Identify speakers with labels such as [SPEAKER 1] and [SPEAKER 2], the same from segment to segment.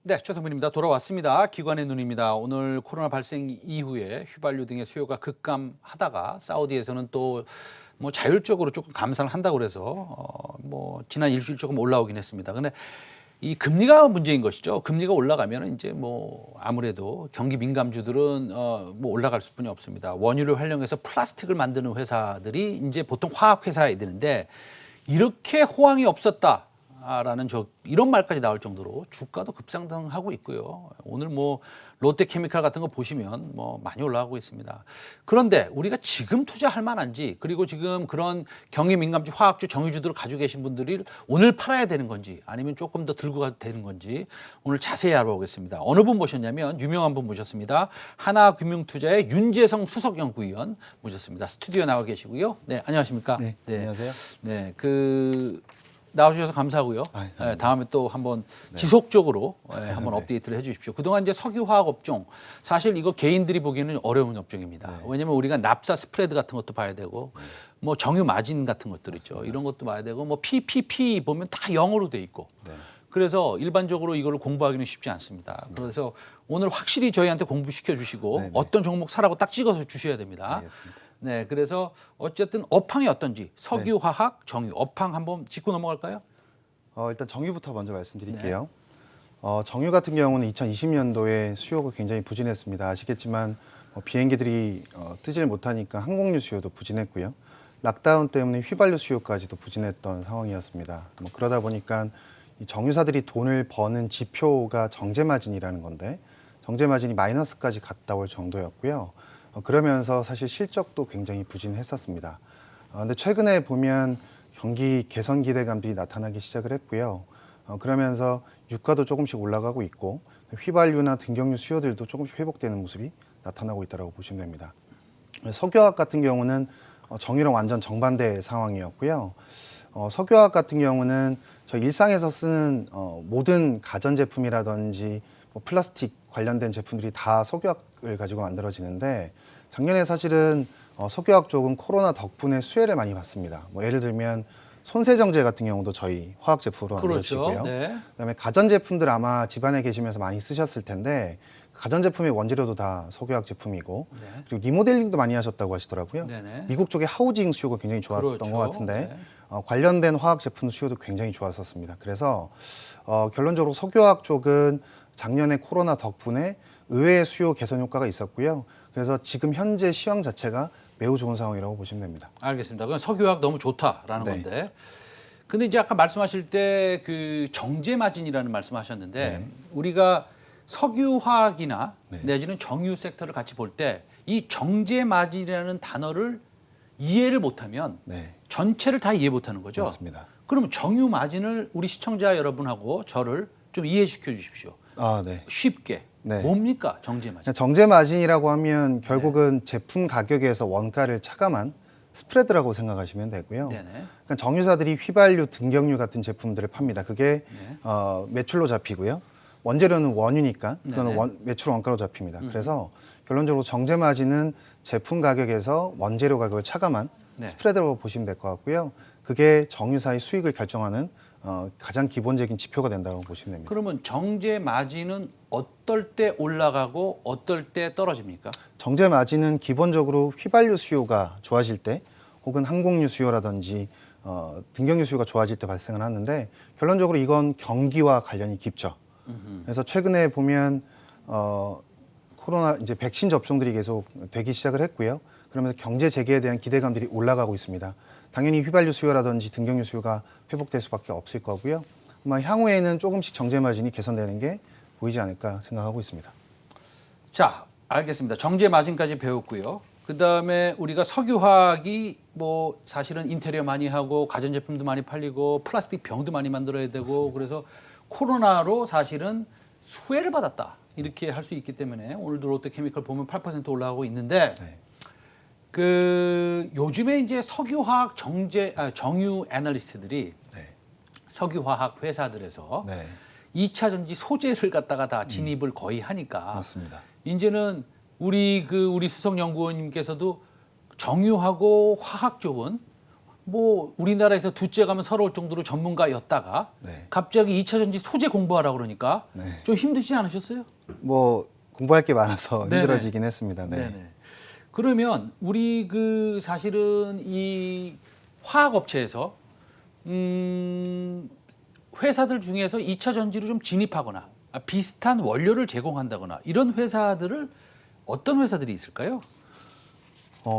[SPEAKER 1] 네, 최성민입니다. 돌아왔습니다. 기관의 눈입니다. 오늘 코로나 발생 이후에 휘발유 등의 수요가 급감하다가 사우디에서는 또 뭐 자율적으로 조금 감산을 한다고 그래서 뭐 지난 일주일 조금 올라오긴 했습니다. 근데 이 금리가 문제인 것이죠. 금리가 올라가면 이제 뭐 아무래도 경기 민감주들은 뭐 올라갈 수뿐이 없습니다. 원유를 활용해서 플라스틱을 만드는 회사들이 이제 보통 화학 회사에 되는데 이렇게 호황이 없었다. 라는 이런 말까지 나올 정도로 주가도 급상승하고 있고요. 오늘 뭐 롯데케미칼 같은 거 보시면 뭐 많이 올라가고 있습니다. 그런데 우리가 지금 투자할 만한지, 그리고 지금 그런 경기 민감주, 화학주, 정유주들을 가지고 계신 분들이 오늘 팔아야 되는 건지 아니면 조금 더 들고 가도 되는 건지 오늘 자세히 알아보겠습니다. 어느 분 모셨냐면 유명한 분 모셨습니다. 하나금융투자의 윤재성 수석연구위원 모셨습니다. 스튜디오 나와 계시고요. 네, 안녕하십니까?
[SPEAKER 2] 네, 안녕하세요.
[SPEAKER 1] 네, 나와주셔서 감사하고요. 다음에 또 한번 지속적으로 한번 업데이트를 해주십시오. 그동안 이제 석유화학 업종, 사실 이거 개인들이 보기에는 어려운 업종입니다. 왜냐하면 우리가 납사 스프레드 같은 것도 봐야 되고, 뭐 정유 마진 같은 것들 있죠. 이런 것도 봐야 되고, 뭐 PPP 보면 다 영어로 돼 있고. 그래서 일반적으로 이걸 공부하기는 쉽지 않습니다. 그래서 오늘 확실히 저희한테 공부시켜 주시고 어떤 종목 사라고 딱 찍어서 주셔야 됩니다.
[SPEAKER 2] 알겠습니다.
[SPEAKER 1] 네, 그래서 어쨌든 업황이 어떤지 석유화학, 정유 업황 한번 짚고 넘어갈까요?
[SPEAKER 2] 일단 정유부터 먼저 말씀드릴게요. 정유 같은 경우는 2020년도에 수요가 굉장히 부진했습니다. 아시겠지만 비행기들이 뜨질 못하니까 항공유 수요도 부진했고요. 락다운 때문에 휘발유 수요까지도 부진했던 상황이었습니다. 그러다 보니까 이 정유사들이 돈을 버는 지표가 정제마진이라는 건데 정제마진이 마이너스까지 갔다 올 정도였고요. 그러면서 사실 실적도 굉장히 부진했었습니다. 근데 최근에 보면 경기 개선 기대감들이 나타나기 시작을 했고요. 그러면서 유가도 조금씩 올라가고 있고 휘발유나 등경유 수요들도 조금씩 회복되는 모습이 나타나고 있다고 보시면 됩니다. 석유화학 같은 경우는 정유랑 완전 정반대 상황이었고요. 석유화학 같은 경우는 저희 일상에서 쓰는 모든 가전제품이라든지 플라스틱 관련된 제품들이 다 석유화학을 가지고 만들어지는데 작년에 사실은 석유화학 쪽은 코로나 덕분에 수혜를 많이 봤습니다. 예를 들면 손세정제 같은 경우도 저희 화학 제품으로 만들어지고요.
[SPEAKER 1] 네.
[SPEAKER 2] 그다음에 가전제품들 아마 집안에 계시면서 많이 쓰셨을 텐데 가전제품의 원재료도 다 석유화학 제품이고 그리고 리모델링도 많이 하셨다고 하시더라고요. 미국 쪽의 하우징 수요가 굉장히 좋았던 것 같은데 관련된 화학 제품 수요도 굉장히 좋았었습니다. 그래서 결론적으로 석유화학 쪽은 작년에 코로나 덕분에 의외의 수요 개선 효과가 있었고요. 그래서 지금 현재 시황 자체가 매우 좋은 상황이라고 보시면 됩니다.
[SPEAKER 1] 알겠습니다. 그건 석유화학 너무 좋다라는 건데. 근데 이제 아까 말씀하실 때 그 정제마진이라는 말씀하셨는데 우리가 석유화학이나 내지는 정유 섹터를 같이 볼 때 이 정제마진이라는 단어를 이해를 못하면 전체를 다 이해 못하는 거죠.
[SPEAKER 2] 맞습니다.
[SPEAKER 1] 그러면 정유 마진을 우리 시청자 여러분하고 저를 좀 이해시켜 주십시오. 쉽게. 뭡니까 정제마진?
[SPEAKER 2] 정제마진이라고 하면 결국은 제품 가격에서 원가를 차감한 스프레드라고 생각하시면 되고요. 그러니까 정유사들이 휘발유, 등경유 같은 제품들을 팝니다. 그게 매출로 잡히고요. 원재료는 원유니까 그건 매출 원가로 잡힙니다. 그래서 결론적으로 정제마진은 제품 가격에서 원재료 가격을 차감한 스프레드라고 보시면 될 것 같고요. 그게 정유사의 수익을 결정하는 가장 기본적인 지표가 된다고 보시면 됩니다.
[SPEAKER 1] 그러면 정제 마진은 어떨 때 올라가고 어떨 때 떨어집니까?
[SPEAKER 2] 정제 마진은 기본적으로 휘발유 수요가 좋아질 때 혹은 항공유 수요라든지 등경유 수요가 좋아질 때 발생을 하는데 결론적으로 이건 경기와 관련이 깊죠. 그래서 최근에 보면 코로나 이제 백신 접종들이 계속 되기 시작을 했고요. 그러면서 경제 재개에 대한 기대감들이 올라가고 있습니다. 당연히 휘발유 수요라든지 등경유 수요가 회복될 수밖에 없을 거고요. 아마 향후에는 조금씩 정제 마진이 개선되는 게 보이지 않을까 생각하고 있습니다.
[SPEAKER 1] 자, 알겠습니다. 정제 마진까지 배웠고요. 그다음에 우리가 석유화학이 뭐 사실은 인테리어 많이 하고 가전제품도 많이 팔리고 플라스틱 병도 많이 만들어야 되고 그래서 코로나로 사실은 수혜를 받았다. 이렇게 할 수 있기 때문에 오늘도 롯데케미칼 보면 8% 올라가고 있는데 요즘에 이제 석유화학 정유 애널리스트들이 석유화학 회사들에서 2차 전지 소재를 갖다가 다 진입을 거의 하니까
[SPEAKER 2] 맞습니다.
[SPEAKER 1] 이제는 우리 수석 연구원님께서도 정유하고 화학 쪽은 뭐 우리나라에서 둘째 가면 서러울 정도로 전문가였다가
[SPEAKER 2] 네.
[SPEAKER 1] 갑자기 2차 전지 소재 공부하라고 그러니까
[SPEAKER 2] 네.
[SPEAKER 1] 좀 힘드시지 않으셨어요?
[SPEAKER 2] 뭐 공부할 게 많아서
[SPEAKER 1] 네네.
[SPEAKER 2] 힘들어지긴 했습니다. 네.
[SPEAKER 1] 네네. 그러면 우리 그 사실은 이 화학 업체에서 회사들 중에서 2차 전지로 좀 진입하거나 비슷한 원료를 제공한다거나 이런 회사들을 어떤 회사들이 있을까요?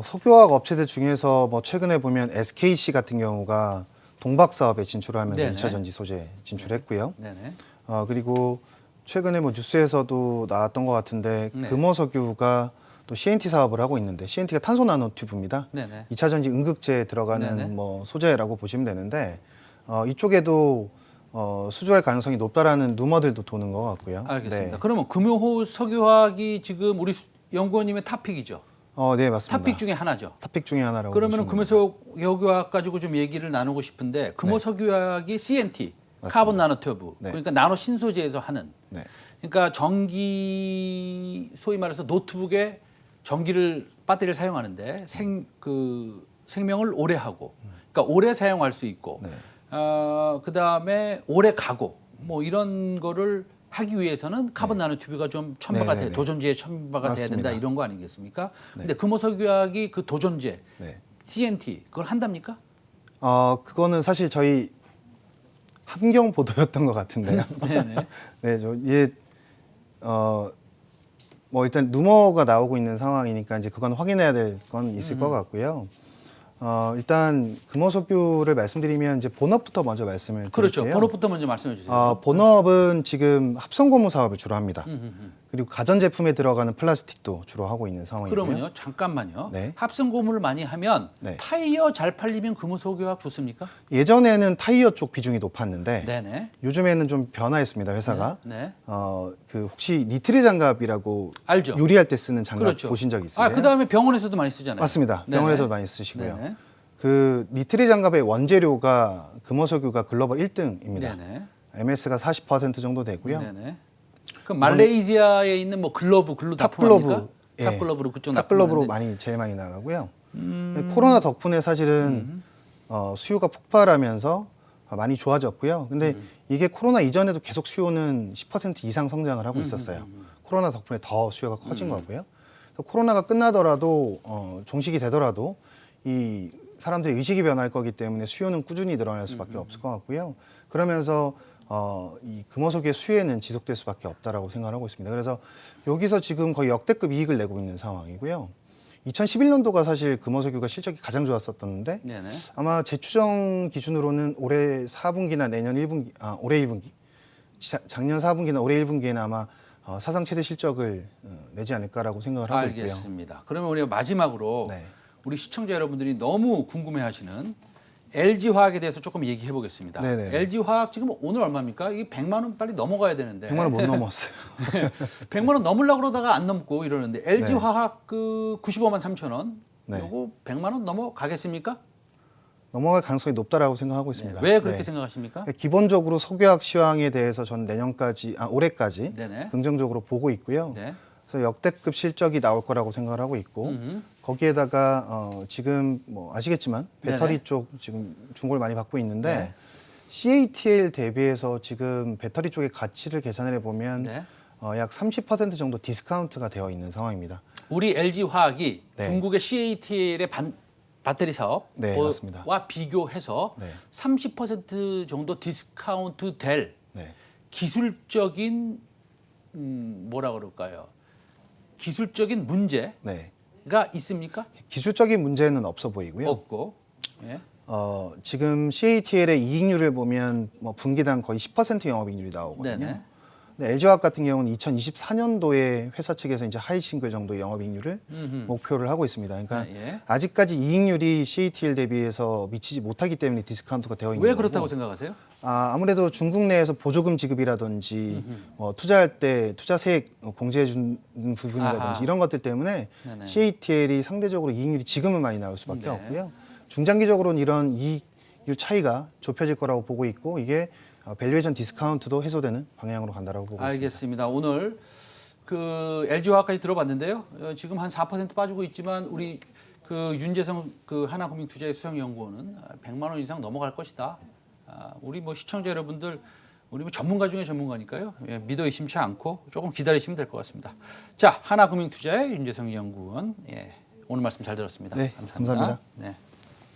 [SPEAKER 2] 석유화학 업체들 중에서 뭐 최근에 보면 SKC 같은 경우가 동박 사업에 진출하면서
[SPEAKER 1] 네네.
[SPEAKER 2] 2차 전지 소재 진출했고요.
[SPEAKER 1] 네네.
[SPEAKER 2] 그리고 최근에 뭐 뉴스에서도 나왔던 것 같은데
[SPEAKER 1] 네.
[SPEAKER 2] 금호석유가 또 CNT 사업을 하고 있는데 CNT가 탄소 나노 튜브입니다.
[SPEAKER 1] 네네.
[SPEAKER 2] 2차 전지 응급제에 들어가는
[SPEAKER 1] 네네.
[SPEAKER 2] 뭐 소재라고 보시면 되는데 이쪽에도 수주할 가능성이 높다라는 루머들도 도는 것 같고요.
[SPEAKER 1] 알겠습니다.
[SPEAKER 2] 네.
[SPEAKER 1] 그러면 금호 석유화학이 지금 우리 연구원님의 탑픽이죠.
[SPEAKER 2] 네, 맞습니다.
[SPEAKER 1] 탑픽 중에 하나죠.
[SPEAKER 2] 탑픽 중에 하나라고
[SPEAKER 1] 그러면
[SPEAKER 2] 보시면 됩니다.
[SPEAKER 1] 금호석유화학 가지고 좀 얘기를 나누고 싶은데 금호석유화학이 CNT,
[SPEAKER 2] 맞습니다.
[SPEAKER 1] 카본 나노튜브,
[SPEAKER 2] 네.
[SPEAKER 1] 그러니까 나노 신소재에서 하는.
[SPEAKER 2] 네.
[SPEAKER 1] 그러니까 전기 소위 말해서 노트북에 전기를 배터리를 사용하는데 생명을 오래 하고, 그러니까 오래 사용할 수 있고,
[SPEAKER 2] 네.
[SPEAKER 1] 그 다음에 오래 가고 뭐 이런 거를 하기 위해서는 카본 나노튜브가 좀 첨가가
[SPEAKER 2] 네, 네,
[SPEAKER 1] 돼
[SPEAKER 2] 네.
[SPEAKER 1] 도전제에 첨가가 돼야 된다
[SPEAKER 2] 맞습니다.
[SPEAKER 1] 이런 거 아니겠습니까?
[SPEAKER 2] 네.
[SPEAKER 1] 근데 금호석유화학이 그 도전제
[SPEAKER 2] 네.
[SPEAKER 1] CNT 그걸 한답니까?
[SPEAKER 2] 그거는 사실 저희 한경 보도였던 것 같은데요.
[SPEAKER 1] 네네.
[SPEAKER 2] 네, 뭐 일단 루머가 나오고 있는 상황이니까 이제 그건 확인해야 될 건 있을 것 같고요. 일단 금호석유를 말씀드리면 이제 본업부터 먼저 말씀을 드릴게요.
[SPEAKER 1] 그렇죠. 본업부터 먼저 말씀해 주세요.
[SPEAKER 2] 본업은 지금 합성고무 사업을 주로 합니다.
[SPEAKER 1] 음.
[SPEAKER 2] 그리고 가전제품에 들어가는 플라스틱도 주로 하고 있는 상황이고요.
[SPEAKER 1] 그러면요, 잠깐만요.
[SPEAKER 2] 네.
[SPEAKER 1] 합성 고무를 많이 하면
[SPEAKER 2] 네.
[SPEAKER 1] 타이어 잘 팔리면 금호석유화학 좋습니까?
[SPEAKER 2] 예전에는 타이어 쪽 비중이 높았는데
[SPEAKER 1] 네네.
[SPEAKER 2] 요즘에는 좀 변화했습니다. 회사가.
[SPEAKER 1] 네.
[SPEAKER 2] 그 혹시 니트릴 장갑이라고
[SPEAKER 1] 알죠.
[SPEAKER 2] 요리할 때 쓰는 장갑
[SPEAKER 1] 그렇죠.
[SPEAKER 2] 보신 적 있으세요?
[SPEAKER 1] 그 다음에 병원에서도 많이 쓰잖아요.
[SPEAKER 2] 맞습니다.
[SPEAKER 1] 네네.
[SPEAKER 2] 병원에서 많이 쓰시고요.
[SPEAKER 1] 네네.
[SPEAKER 2] 그 니트릴 장갑의 원재료가 금호석유가 글로벌 1등입니다.
[SPEAKER 1] 네네.
[SPEAKER 2] MS가 40% 정도 되고요.
[SPEAKER 1] 네네. 그럼 말레이시아에 있는 뭐 글러브 납품합니까?
[SPEAKER 2] 탑글러브, 예.
[SPEAKER 1] 탑글러브로 그쪽
[SPEAKER 2] 탑글러브로
[SPEAKER 1] 납품하는데.
[SPEAKER 2] 제일 많이 나가고요. 코로나 덕분에 사실은 수요가 폭발하면서 많이 좋아졌고요. 근데 이게 코로나 이전에도 계속 수요는 10% 이상 성장을 하고 있었어요. 코로나 덕분에 더 수요가 커진 거고요. 그래서 코로나가 끝나더라도 종식이 되더라도 이 사람들의 의식이 변할 거기 때문에 수요는 꾸준히 늘어날 수밖에 없을 것 같고요. 그러면서 이 금호석유의 수혜는 지속될 수밖에 없다라고 생각하고 있습니다. 그래서 여기서 지금 거의 역대급 이익을 내고 있는 상황이고요. 2011년도가 사실 금호석유가 실적이 가장 좋았었는데
[SPEAKER 1] 네네.
[SPEAKER 2] 아마 제 추정 기준으로는 올해 4분기나 내년 1분기, 올해 1분기, 작년 4분기나 올해 1분기에는 아마 사상 최대 실적을 내지 않을까라고 생각을 하고 있고요.
[SPEAKER 1] 알겠습니다. 그러면 우리가 마지막으로
[SPEAKER 2] 네.
[SPEAKER 1] 우리 시청자 여러분들이 너무 궁금해하시는 LG화학에 대해서 조금 얘기해 보겠습니다.
[SPEAKER 2] 네네.
[SPEAKER 1] LG화학 지금 오늘 얼마입니까? 이게 100만 원 빨리 넘어가야 되는데.
[SPEAKER 2] 100만 원 못 넘었어요.
[SPEAKER 1] 100만 원 넘으려고 그러다가 안 넘고 이러는데 LG화학 그 95만 3천 원.
[SPEAKER 2] 네.
[SPEAKER 1] 요거 100만 원 넘어가겠습니까?
[SPEAKER 2] 넘어갈 가능성이 높다라고 생각하고 있습니다.
[SPEAKER 1] 왜 그렇게
[SPEAKER 2] 네.
[SPEAKER 1] 생각하십니까?
[SPEAKER 2] 기본적으로 석유화학 시황에 대해서 전 올해까지
[SPEAKER 1] 네네.
[SPEAKER 2] 긍정적으로 보고 있고요.
[SPEAKER 1] 네.
[SPEAKER 2] 그래서 역대급 실적이 나올 거라고 생각을 하고 있고 거기에다가 지금 뭐 아시겠지만 배터리
[SPEAKER 1] 네네.
[SPEAKER 2] 쪽 지금 중고를 많이 받고 있는데
[SPEAKER 1] 네.
[SPEAKER 2] CATL 대비해서 지금 배터리 쪽의 가치를 계산해 보면
[SPEAKER 1] 네.
[SPEAKER 2] 약 30% 정도 디스카운트가 되어 있는 상황입니다.
[SPEAKER 1] 우리 LG화학이
[SPEAKER 2] 네.
[SPEAKER 1] 중국의 CATL의 배터리 사업와
[SPEAKER 2] 네, 맞습니다.
[SPEAKER 1] 비교해서
[SPEAKER 2] 네.
[SPEAKER 1] 30% 정도 디스카운트 될
[SPEAKER 2] 네.
[SPEAKER 1] 기술적인 뭐라 그럴까요? 기술적인 문제가
[SPEAKER 2] 네.
[SPEAKER 1] 있습니까?
[SPEAKER 2] 기술적인 문제는 없어 보이고요.
[SPEAKER 1] 없고. 예.
[SPEAKER 2] 지금 CATL의 이익률을 보면 뭐 분기당 거의 10% 영업이익률이 나오거든요.
[SPEAKER 1] 네네.
[SPEAKER 2] 근데 LG화학 같은 경우는 2024년도에 회사 측에서 이제 하이 싱글 정도의 영업이익률을 목표를 하고 있습니다. 그러니까
[SPEAKER 1] 예.
[SPEAKER 2] 아직까지 이익률이 CATL 대비해서 미치지 못하기 때문에 디스카운트가 되어 있는
[SPEAKER 1] 왜
[SPEAKER 2] 거고.
[SPEAKER 1] 그렇다고 생각하세요?
[SPEAKER 2] 아무래도 중국 내에서 보조금 지급이라든지 투자할 때 투자세액 공제해 주는 부분이라든지
[SPEAKER 1] 아하.
[SPEAKER 2] 이런 것들 때문에
[SPEAKER 1] 네네.
[SPEAKER 2] CATL이 상대적으로 이익률이 지금은 많이 나올 수밖에
[SPEAKER 1] 네.
[SPEAKER 2] 없고요. 중장기적으로는 이런 이익률 차이가 좁혀질 거라고 보고 있고 이게 밸류에이션 디스카운트도 해소되는 방향으로 간다라고 보고 있습니다.
[SPEAKER 1] 알겠습니다. 오늘 그 LG화학까지 들어봤는데요. 지금 한 4% 빠지고 있지만 우리 그 윤재성 그 하나금융투자의 수석연구원은 100만 원 이상 넘어갈 것이다. 우리 뭐 시청자 여러분들 우리 뭐 전문가 중에 전문가니까요. 예, 믿어 의심치 않고 조금 기다리시면 될 것 같습니다. 자, 하나금융투자의 윤재성 연구원. 예, 오늘 말씀 잘 들었습니다.
[SPEAKER 2] 네, 감사합니다.
[SPEAKER 1] 네.